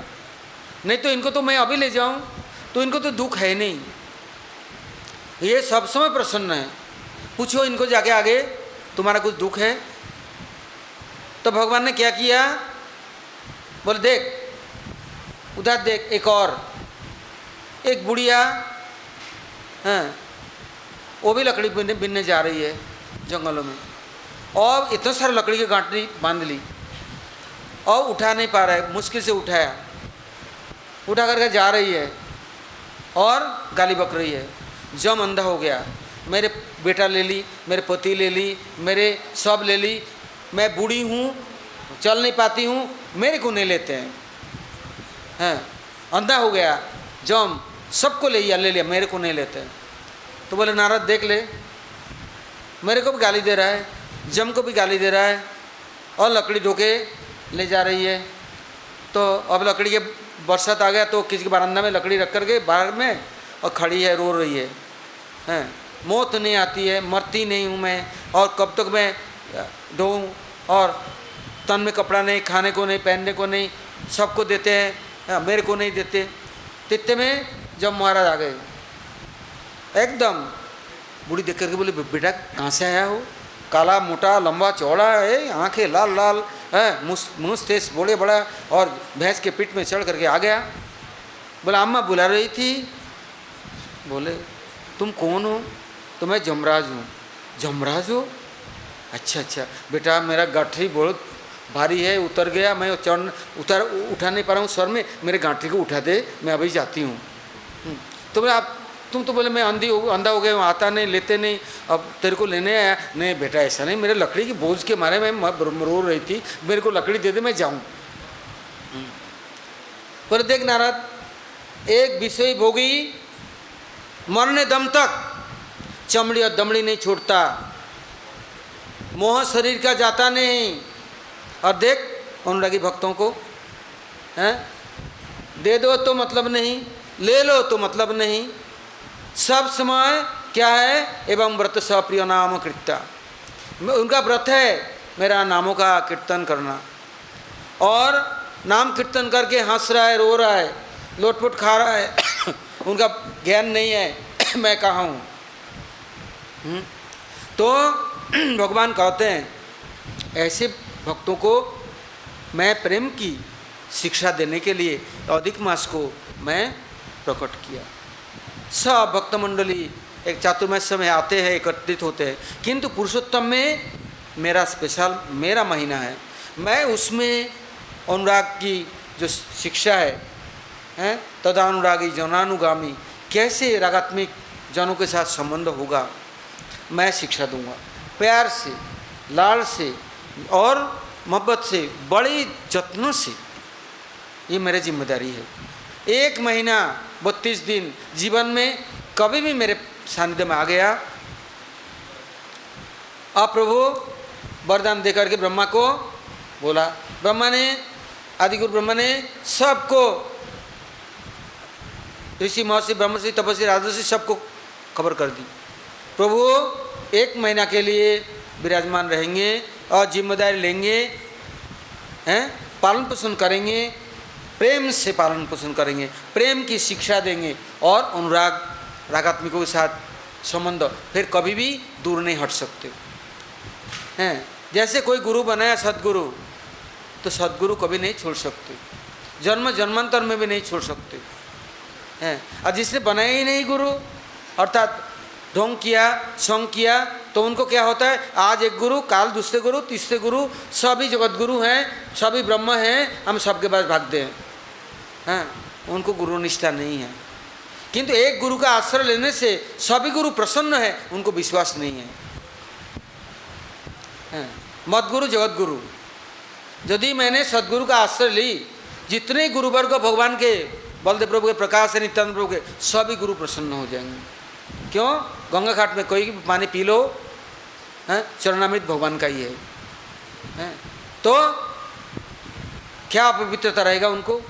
नहीं तो इनको तो मैं अभी ले जाऊं तो इनको तो दुख है नहीं, ये सब समय प्रसन्न है। पूछो इनको जाके आगे तुम्हारा कुछ दुख है? तो भगवान ने क्या किया? बोले देख उधर देख, एक और एक बुढ़िया हैं वो भी लकड़ी बिनने जा रही है जंगलों में, और इतना सारा लकड़ी की गांठी बांध ली और उठा नहीं पा रहा है, मुश्किल से उठाया, उठा करके जा रही है और गाली बक रही है। जम अंधा हो गया, मेरे बेटा ले ली, मेरे पति ले ली, मेरे सब ले ली, मैं बूढ़ी हूँ, चल नहीं पाती हूँ, मेरे को नहीं लेते हैं। अंधा हो गया, जम सबको ले लिया, मेरे को नहीं लेते। तो बोले नारद देख ले, मेरे को भी गाली दे रहा है, जम को भी गाली दे रहा है, और लकड़ी ढोके ले जा रही है। तो अब लकड़ी के बरसात आ गया तो किसी के बरामदा में लकड़ी रख कर के बाहर में, और खड़ी है, रो रही है, हैं मौत नहीं आती है, मरती नहीं हूँ मैं, और कब तक मैं ढोऊँ, और तन में कपड़ा नहीं, खाने को नहीं, पहनने को नहीं, सबको देते हैं, मेरे को नहीं देते। तित्ते में जब महाराज आ गए, एकदम बूढ़ी देख करके बोले बेटा कहाँ से आया हो? काला मोटा लंबा चौड़ा है, आंखें लाल लाल है, मुँह तेज बोले बड़ा, और भैंस के पीठ में चढ़ करके आ गया। बोला अम्मा बुला रही थी। बोले तुम कौन हो? तो मैं जमराज हूँ। जमराज हो? अच्छा अच्छा बेटा, मेरा गठरी बहुत भारी है, उतर गया, मैं उठा नहीं पा रहा हूँ स्वर में, मेरे गांठी को उठा दे, मैं अभी जाती हूँ। तो बोले आप, तुम तो बोले मैं अंधा हो गया, आता नहीं, लेते नहीं, अब तेरे को लेने आया। नहीं बेटा ऐसा नहीं, मेरे लकड़ी की बोझ के मारे मैं रो रही थी, मेरे को लकड़ी दे दे, मैं जाऊँ। पर देख नारद, एक विषय भोगी मरने दम तक चमड़ी और दमड़ी नहीं छोड़ता, मोह शरीर का जाता नहीं। और देख अनुरागी भक्तों को हैं, दे दो तो मतलब नहीं, ले लो तो मतलब नहीं, सब समय क्या है, एवं व्रत सप्रिय नाम कृत्या, उनका व्रत है मेरा नामों का कीर्तन करना, और नाम कीर्तन करके हंस रहा है, रो रहा है, लोटपोट खा रहा है उनका ज्ञान नहीं है मैं कहाँ हूँ। तो भगवान कहते हैं ऐसे भक्तों को मैं प्रेम की शिक्षा देने के लिए अधिक मास को मैं प्रकट किया। सब भक्त मंडली एक चातुर्मास्य में आते हैं, एकत्रित होते हैं, किंतु पुरुषोत्तम में मेरा स्पेशल मेरा महीना है, मैं उसमें अनुराग की जो शिक्षा है तदानुरागी जनानुगामी, कैसे रागात्मिक जनों के साथ संबंध होगा, मैं शिक्षा दूंगा प्यार से, लाड़ से और मोहब्बत से, बड़ी जत्न से। ये मेरी जिम्मेदारी है। 1 महीना 32 दिन जीवन में कभी भी मेरे सानिध्य में आ गया, अब प्रभु वरदान देकर के ब्रह्मा को बोला, ब्रह्मा ने, आदिगुरु ब्रह्मा ने सबको, ऋषि महर्षि ब्रह्मर्षि तपस्वी राजर्षि सबको खबर कर दी, प्रभु 1 महीना के लिए विराजमान रहेंगे और जिम्मेदारी लेंगे, हैं, पालन पोषण करेंगे, प्रेम से पालन पोषण करेंगे, प्रेम की शिक्षा देंगे और अनुराग रागात्मिकों के साथ संबंध फिर कभी भी दूर नहीं हट सकते हैं। जैसे कोई गुरु बनाया सदगुरु, तो सदगुरु कभी नहीं छोड़ सकते, जन्म जन्मांतर में भी नहीं छोड़ सकते हैं। और जिसने बनाया ही नहीं गुरु, अर्थात ढोंग किया, सोंग किया, तो उनको क्या होता है, आज एक गुरु, काल दूसरे गुरु, तीसरे गुरु, सभी जगत गुरु हैं, सभी ब्रह्म हैं, हम सबके पास भागते हैं। उनको गुरु निष्ठा नहीं है। किंतु एक गुरु का आश्रय लेने से सभी गुरु प्रसन्न है, उनको विश्वास नहीं है। मत गुरु जगत गुरु, यदि मैंने सदगुरु का आश्रय ली, जितने गुरुवर्ग भगवान के, बलदेव प्रभु के, प्रकाश है, नित्यानंद प्रभु के, सभी गुरु प्रसन्न हो जाएंगे। क्यों? गंगा घाट में कोई भी पानी पी लो, चरणामृत भगवान का ही है, तो क्या अपवित्रता रहेगा उनको,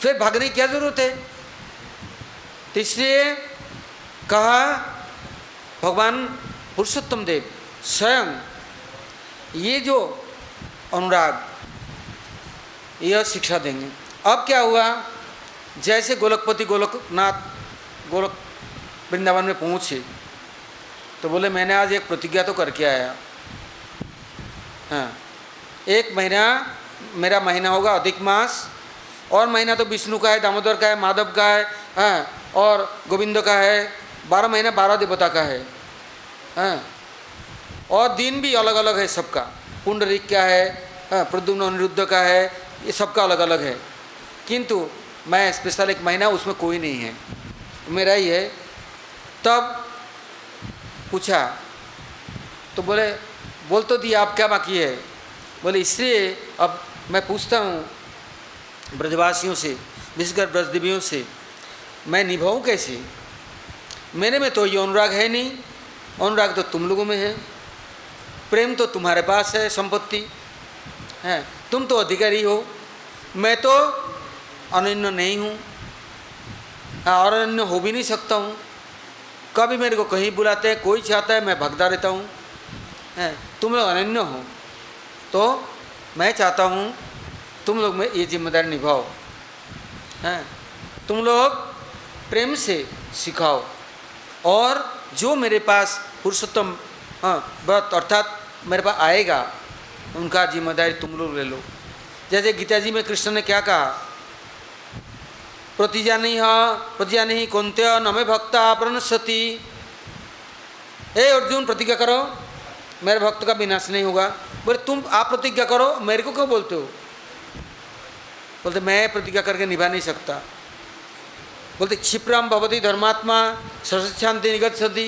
फिर भागने की क्या जरूरत है। तो इसलिए कहा भगवान पुरुषोत्तम देव स्वयं ये जो अनुराग, यह शिक्षा देंगे। अब क्या हुआ, जैसे गोलकपति गोलकनाथ गोलक वृंदावन में पहुँचे, तो बोले मैंने आज एक प्रतिज्ञा तो करके आया, 1 महीना मेरा महीना होगा अधिक मास, और महीना तो विष्णु का है, दामोदर का है, माधव का है, और गोविंद का है, 12 महीना 12 देवता का है, और दिन भी अलग अलग है सबका, पुंडरीक का है, प्रद्युम्न अनिरुद्ध का है, ये सबका अलग अलग है। किंतु मैं स्पेशल 1 महीना, उसमें कोई नहीं है, मेरा ही है। तब पूछा तो बोल तो दिया, आप क्या बाकी है? बोले इसलिए अब मैं पूछता हूँ ब्रजवासियों से, विशेषकर ब्रजदेवियों से, मैं निभाऊँ कैसे? मेरे में तो ये अनुराग है नहीं, अनुराग तो तुम लोगों में है, प्रेम तो तुम्हारे पास है, संपत्ति है, तुम तो अधिकारी हो, मैं तो अनन्य नहीं हूँ, और अनन्य हो भी नहीं सकता हूँ। कभी मेरे को कहीं बुलाते हैं, कोई चाहता है मैं भगदा रहता हूँ, तुम लोग अनन्य हो, तो मैं चाहता हूँ तुम लोग में ये जिम्मेदारी निभाओ, तुम लोग प्रेम से सिखाओ, और जो मेरे पास पुरुषोत्तम व्रत अर्थात मेरे पास आएगा, उनका जिम्मेदारी तुम लोग ले लो। जैसे गीता जी में कृष्ण ने क्या कहा, प्रतिजानी कौन्तेय न मे भक्ता प्रणश्यति। हे अर्जुन प्रतिज्ञा करो, मेरे भक्त का विनाश नहीं होगा। बोले तुम आप प्रतिज्ञा करो, मेरे को क्यों बोलते हो? बोलते मैं प्रतिज्ञा करके निभा नहीं सकता। बोलते क्षिप्रम भवती धर्मात्मा शांति निगच्छति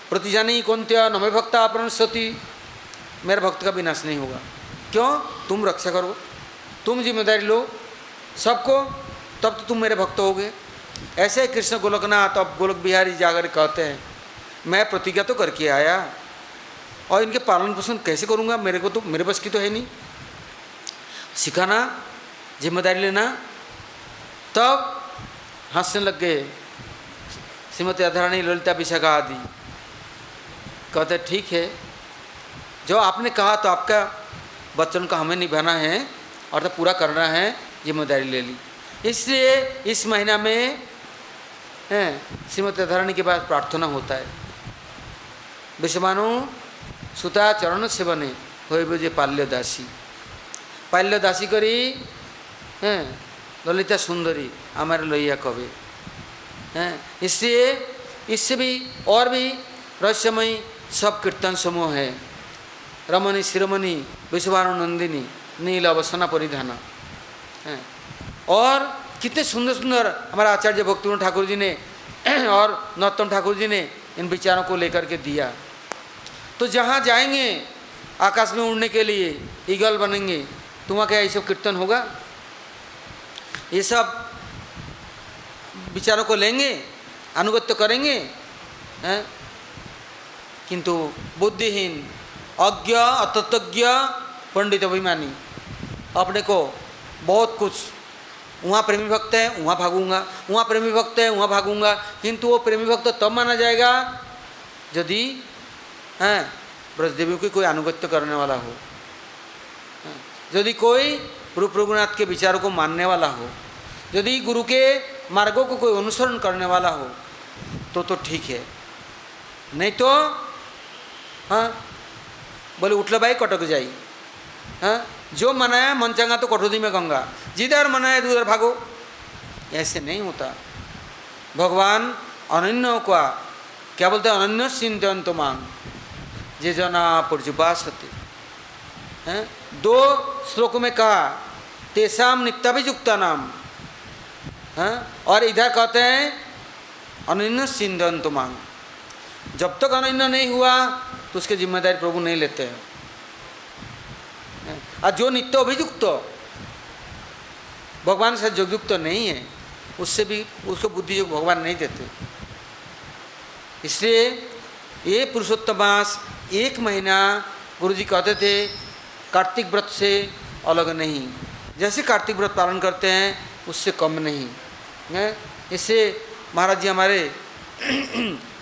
प्रतिजानी कौन्त्य न मे भक्ता प्रणश्यति। मेरे भक्त का विनाश नहीं होगा। क्यों? तुम रक्षा करो, तुम जिम्मेदारी लो सबको, तब तो तुम मेरे भक्त होगे। ऐसे कृष्ण गोलकनाथ अब गोलक बिहारी जाकर कहते हैं मैं प्रतिज्ञा तो करके आया और इनके पालन पोषण कैसे करूँगा? मेरे को तो मेरे बस की तो है नहीं। सिखाना, जिम्मेदारी लेना। तब हंसने लग गए श्रीमती राधारानी, ललिता, विशाखा आदि। कहते ठीक है, जो आपने कहा तो आपका वचन का हमें निभाना है और तो पूरा करना है, जिम्मेदारी ले ली। इसलिए इस महीना में श्रीमती राधारानी के पास प्रार्थना होता है, विषमानु सुता चरण सेवने हो जे पाल्य दासी। पाल्य दासी करी ललिता सुंदरी हमारे लैया कवि हैं। इसलिए इससे भी और भी रहस्यमयी सब कीर्तन समूह है। रमणी शिरोमणि विश्वानु नंदिनी नील अवसना परिधान हैं। और कितने सुंदर सुंदर हमारा आचार्य भक्तिविनोद ठाकुर जी ने और नरोत्तम ठाकुर जी ने इन विचारों को लेकर के दिया। तो जहाँ जाएंगे आकाश में उड़ने के लिए ईगल बनेंगे, तो वहाँ क्या ये सब कीर्तन होगा? ये सब विचारों को लेंगे, अनुगत्य करेंगे हैं? किंतु बुद्धिहीन, अज्ञ, अतत्वज्ञ, पंडित अभिमानी अपने को बहुत कुछ, वहाँ प्रेमी भक्त है वहाँ भागूंगा, वहाँ प्रेमी भक्त है वहाँ भागूंगा। किंतु वो प्रेमी भक्त तब माना जाएगा यदि हैं ब्रजदेवी की कोई अनुगत्य करने वाला हो, यदि कोई रूप रघुनाथ के विचारों को मानने वाला हो, यदि गुरु के मार्गों को कोई अनुसरण करने वाला हो तो ठीक है। नहीं तो हाँ बोले उठल भाई कटक जाई। हाँ जो मनाया मन चंगा तो कटौती में गंगा, जिधर मनाया उधर भागो। ऐसे नहीं होता। भगवान अनन्य का क्या बोलते हैं? अनन्य चिंतन मांग जे जना पर्युपासते हैं। दो श्लोकों में कहा तेसाम नित्याभियुक्ता नाम, हाँ, और इधर कहते हैं अनन्य चिंतन मांग। जब तक अनन्य नहीं हुआ तो उसकी जिम्मेदारी प्रभु नहीं लेते हैं। और जो नित्य अभियुक्त भगवान से जो युक्त नहीं है, उससे भी उसको बुद्धि योग भगवान नहीं देते। इसलिए ये पुरुषोत्तम मास एक महीना गुरुजी कहते थे कार्तिक व्रत से अलग नहीं, जैसे कार्तिक व्रत पालन करते हैं उससे कम नहीं है। इससे महाराज जी हमारे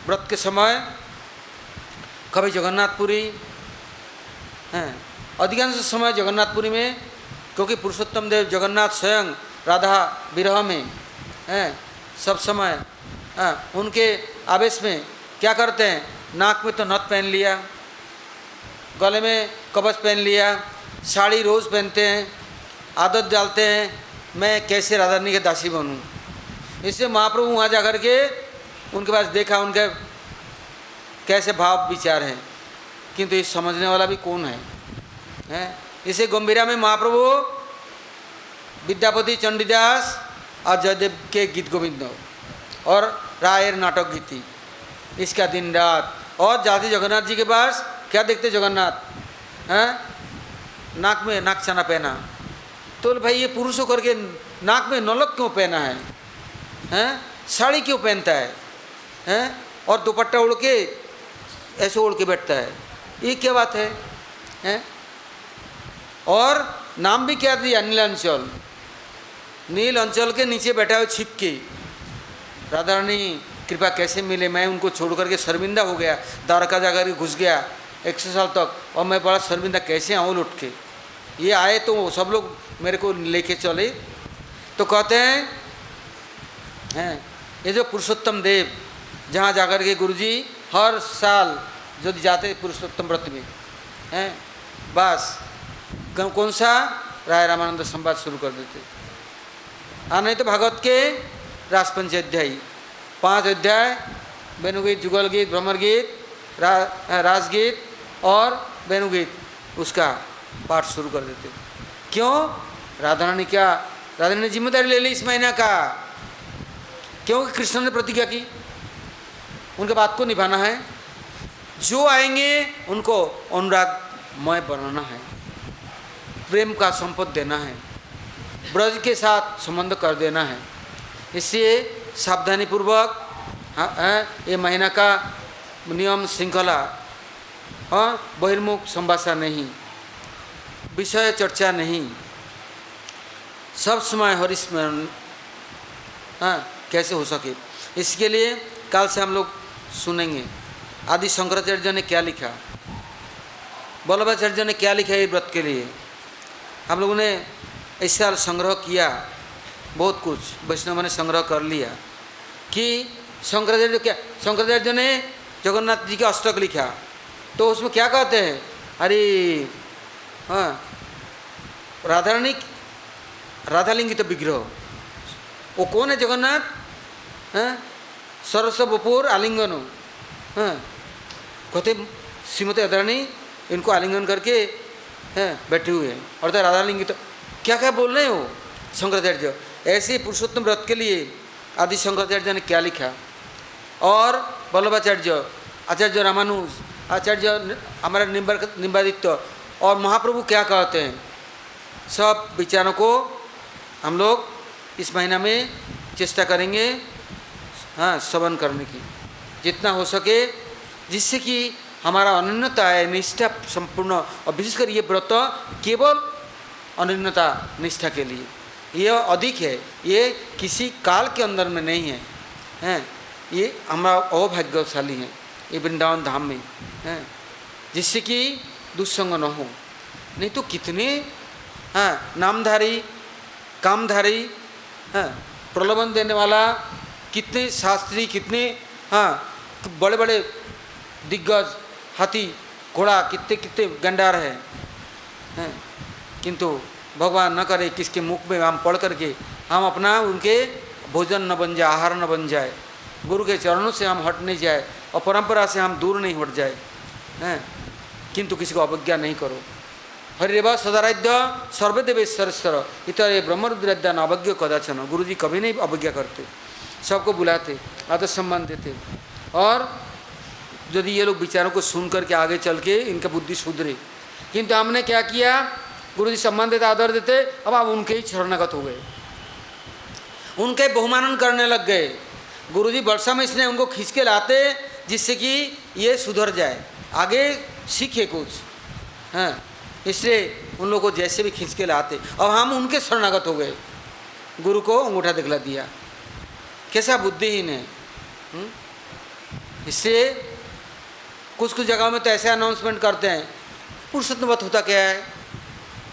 व्रत के समय कभी जगन्नाथपुरी हैं, अधिकांश समय जगन्नाथपुरी में, क्योंकि पुरुषोत्तम देव जगन्नाथ स्वयं राधा विरह में हैं सब समय। उनके आवेश में क्या करते हैं? नाक में तो नथ पहन लिया, गले में कवच पहन लिया, साड़ी रोज़ पहनते हैं, आदत डालते हैं मैं कैसे राधा रानी के दासी बनूं। इससे महाप्रभु वहाँ जा कर के उनके पास देखा उनके कैसे भाव विचार हैं, किंतु ये समझने वाला भी कौन है? इसे गंभीरा में महाप्रभु विद्यापति, चंडीदास और जयदेव के गीत गोविंद और रायर नाटक गीति, इसका दिन रात। और जाते जगन्नाथ जी के पास क्या देखते जगन्नाथ हैं? नाक में नाक छाना पहना। तो भाई ये पुरुष होकर के नाक में नलक क्यों पहना है? हैं साड़ी क्यों पहनता है? हैं और दुपट्टा ओढ़ के ऐसे ओढ़ के बैठता है, ये क्या बात है? हैं और नाम भी क्या दिया? नील अंचल। नील अंचल के नीचे बैठा हुआ छिप के। राधा रानी कृपा कैसे मिले? मैं उनको छोड़ करके शर्मिंदा हो गया, द्वारका जाकर के घुस गया 100 साल तक, और मैं बड़ा शर्मिंदा कैसे आऊँ लौट के। ये आए तो सब लोग मेरे को लेके चले। तो कहते हैं ये जो पुरुषोत्तम देव जहाँ जाकर के गुरुजी हर साल जो जाते पुरुषोत्तम व्रत में हैं, बस कौन सा राय रामानंद संवाद शुरू कर देते। नहीं तो भागवत के रासपंची अध्याय 5 अध्याय वेणुगीत, जुगल गीत, भ्रमर गीत, रासगीत और वेणुगीत उसका पाठ शुरू कर देते। क्यों? राधा रानी ने जिम्मेदारी ले ली इस महीना का, क्योंकि कृष्ण ने प्रतिज्ञा की उनके बात को निभाना है। जो आएंगे उनको अनुरागमय बनाना है, प्रेम का संपद देना है, ब्रज के साथ संबंध कर देना है। इसलिए सावधानी पूर्वक ये महीना का नियम श्रृंखला, बहिर्मुख संभाषण नहीं, विषय चर्चा नहीं, सब समय हरिस्मरण कैसे हो सके। इसके लिए कल से हम लोग सुनेंगे आदि शंकराचार्य ने क्या लिखा, वल्लभाचार्य ने क्या लिखा ये व्रत के लिए। हम लोगों ने इस साल संग्रह किया, बहुत कुछ वैष्णव ने संग्रह कर लिया कि शंकराचार्य ने जगन्नाथ जी का अष्टक लिखा, तो उसमें क्या कहते हैं, अरे राधारानी राधालिंगित विग्रह, वो कौन है? जगन्नाथ सरस बपुर आलिंगन, कहते श्रीमती राधारानी इनको आलिंगन करके बैठे हुए हैं, और तो राधालिंगित क्या क्या बोल रहे हैं वो शंकराचार्य। ऐसे पुरुषोत्तम व्रत के लिए आदि शंकराचार्य ने क्या लिखा, और वल्लभाचार्य, आचार्य रामानुज, आचार्य हमारा निम्बादित्य और महाप्रभु क्या कहते हैं, सब विचारों को हम लोग इस महीना में चेष्टा करेंगे श्रवण करने की जितना हो सके, जिससे कि हमारा अनन्यता है, निष्ठा संपूर्ण, और विशेषकर ये व्रत केवल अनन्यता निष्ठा के लिए ये अधिक है, ये किसी काल के अंदर में नहीं है, ये हमारा अभाग्यशाली है ये वृंदावन धाम में, जिससे कि दुस्संग न हो। नहीं तो कितने नामधारी, कामधारी, प्रलोभन देने वाला, कितने शास्त्री, कितने बड़े बड़े दिग्गज, हाथी घोड़ा, कितने कितने गंडार हैं, किंतु भगवान न करे किसके मुख में हम पढ़ करके हम अपना उनके भोजन न बन जाए, आहार न बन जाए, गुरु के चरणों से हम हट नहीं जाए और परंपरा से हम दूर नहीं हट जाए, किंतु किसी को अवज्ञा नहीं करो। हरिरेवा सदाराध्य सर्वदेवेश्वर इतर ब्रह्मरुद्राध्यान अवज्ञ कदाचन। गुरु जी कभी नहीं अवज्ञा करते, सबको बुलाते, आदर सम्मान देते, और यदि ये लोग विचारों को सुन करके आगे चल के इनका बुद्धि सुधरे। किंतु हमने क्या किया, गुरु जी सम्मान देते, आदर देते, अब आप उनके ही शरणागत हो गए, उनके बहुमानन करने लग गए। गुरु जी वर्षा में इसने उनको खींच के लाते जिससे कि ये सुधर जाए, आगे सीखे कुछ, इसलिए उन लोगों को जैसे भी खींच के लाते। अब हम उनके शरणागत हो गए, गुरु को अंगूठा दिखला दिया, कैसा बुद्धिहीन है। इससे कुछ कुछ जगहों में तो ऐसे अनाउंसमेंट करते हैं, पुरुषोत्तम व्रत होता क्या है,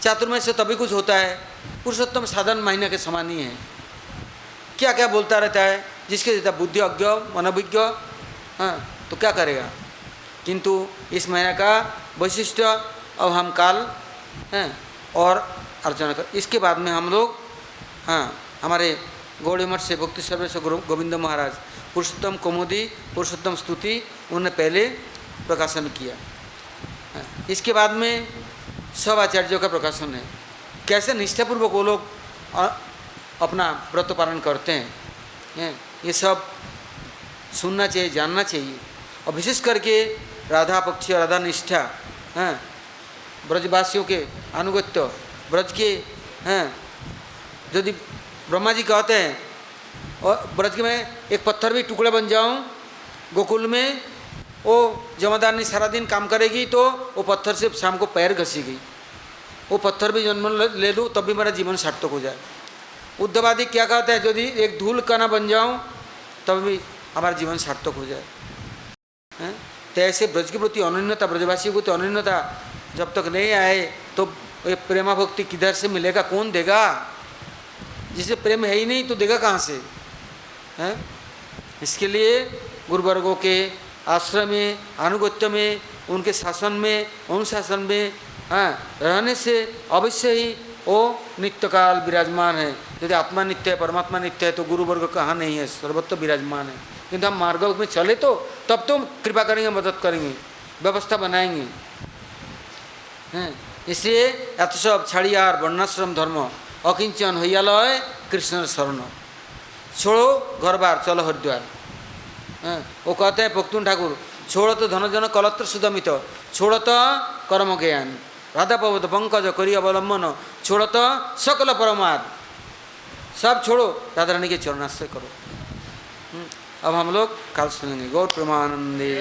चातुर्मास से तभी कुछ होता है, पुरुषोत्तम साधन महीने के समान ही है, क्या क्या बोलता रहता है, जिसके देता बुद्धि अज्ञ मनोविज्ञ, तो क्या करेगा। किंतु इस महीने का वैशिष्ट अब हम काल और अर्चना कर। इसके बाद में हम लोग हमारे गौड़ी मठ से भक्ति सर्वेश्वर गोविंद महाराज पुरुषोत्तम कौमुदी, पुरुषोत्तम स्तुति उन्होंने पहले प्रकाशन किया। इसके बाद में सब आचार्यों का प्रकाशन है, कैसे निष्ठापूर्वक वो लोग अपना व्रत पालन करते हैं, ये सब सुनना चाहिए, जानना चाहिए। और विशेष करके राधा पक्ष, राधा निष्ठा, ब्रजवासियों के अनुगत्य, ब्रज के यदि ब्रह्मा जी कहते हैं और ब्रज में एक पत्थर भी टुकड़ा बन जाऊं गोकुल में, वो जमादारनी सारा दिन काम करेगी तो वो पत्थर से शाम को पैर घसीगी, वो पत्थर भी जन्म ले लूँ तब भी मेरा जीवन सार्थक हो जाए। उद्धवादी क्या कहते हैं, यदि एक धूल का ना बन जाऊँ तब भी हमारा जीवन सार्थक हो जाए। तो ऐसे ब्रज के प्रति अनन्यता, ब्रजवासियों को तो अनन्यता जब तक नहीं आए तो ये प्रेमा भक्ति किधर से मिलेगा, कौन देगा, जिसे प्रेम है ही नहीं तो देगा कहाँ से। इसके लिए गुरुवर्गों के आश्रम में, अनुगत्य में, उनके शासन में, अनुशासन में रहने से अवश्य ही वो नित्यकाल विराजमान है। यदि आत्मा नित्य है, परमात्मा नित्य है तो गुरुवर्ग कहाँ नहीं है, सर्वत्र विराजमान है। किंतु हम मार्ग में चले तो तब तो कृपा करेंगे, मदद करेंगे, व्यवस्था बनाएंगे, हैं। इसलिए एत सब छाड़ियार वर्णाश्रम धर्म अकिंचन हइयालय कृष्ण शरण। छोड़ो घर बार चलो हरिद्वार। हैं, वो कहते हैं पख्तून ठाकुर, छोड़ो तो धनजन कलत्र सुदमित, छोड़ो तो कर्म ज्ञान, राधा पवत पंकज करी अवलंबन, छोड़ो तो सकल परमाद, सब छोड़ो राधा रानी के चरणाश्रय करो। अब हम लोग काल सुनेंगे। गौर प्रेमानंदे।